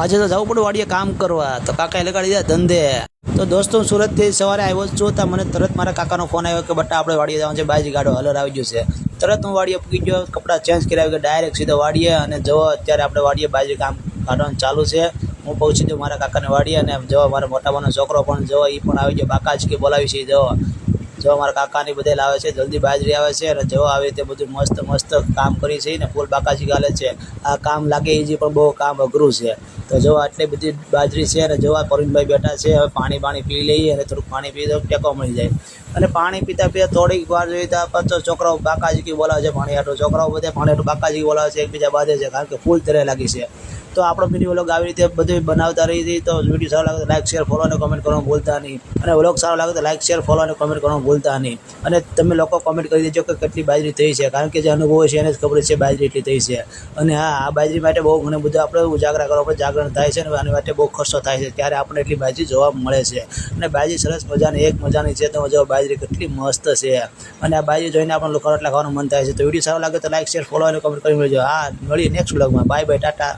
આજે તો જવું પડે વાડીએ કામ કરવા, તો કાકાએ લગાડી દીધા ધંધે. તો દોસ્તો સુરતથી સવારે આવ્યો છું તો મને તરત મારા કાકાનો ફોન આવ્યો કે બટા આપણે વાડીએ જવાનું છે, બાજી ગાડો હલર આવી ગયું છે. તરત હું વાડીએ પૂકી ગયો, કપડાં ચેન્જ કરી આવી ગયો ડાયરેક્ટ સીધો વાડીએ. અને જો અત્યારે આપણે વાડીએ બાજી કામ કાઢવાનું ચાલુ છે. હું પહોંચી ગયો મારા કાકાને વાડીએ અને જો મારા મોટાભાઈનો છોકરો પણ જો એ પણ આવી ગયો, બાકાજી બોલાવી છે. જો મારા કાકાની બધે લાવે છે, જલ્દી બાજરી આવે છે અને જો આવે તે બધું મસ્ત મસ્ત કામ કરી છે ને ફૂલ બાકાજી ગાલે છે. આ કામ લાગે એ પણ બહુ કામ અઘરું છે. તો જો આટલી બધી બાજરી છે અને જોવા પરુણભાઈ બેઠા છે. હવે પાણી પી લઈએ અને થોડુંક પાણી પી તો ટેકો મળી જાય. અને પાણી પીતા થોડીક વાર જોઈએ તો પાછો છોકરાઓ બાકાજી બોલાવે છે, પાણી હાટો છોકરાઓ બધે પાણી હાટો બાકાજી બોલાવે છે, એકબીજા બાંધે છે કારણ કે ફૂલ તરે લાગી છે. તો આપણો વિડીયો વ્લોગ આવી રીતે બધું બનાવતા રહી હતી. તો વિડીયો સારો લાગે તો લાઈક શેર ફોલો અને કમેન્ટ કરવાનું ભૂલતા નહીં. અને વ્લોગ સારો લાગે તો લાઈક શેર ફોલો અને કમેન્ટ કરવાનું ભૂલતા નહીં. અને તમે લોકો કમેન્ટ કરી દેજો કે કેટલી બાજરી થઈ છે, કારણ કે જે અનુભવ છે એને જ ખબર છે બાજરી એટલી થઈ છે. અને હા, આ બાજરી માટે બહુ ઘણું બધું આપણે ઉજાગરા કરવા પર જાગરણ થાય છે અને આની માટે બહુ ખર્ચો થાય છે, ત્યારે આપણને એટલી બાજરી જોવા મળે છે. અને બાજરી સરસ મજાની એક મજાની છે. તો જો બાજરી કેટલી મસ્ત છે અને આ બાજરી જોઈને આપણને ખોરાટલા ખાવાનું મન થાય છે. તો વિડીયો સારો લાગે તો લાઈક શેર ફોલો અને કમેન્ટ કરી મળજો. હા, મળીએ નેક્સ્ટ વ્લોગમાં. Bye bye, Tata.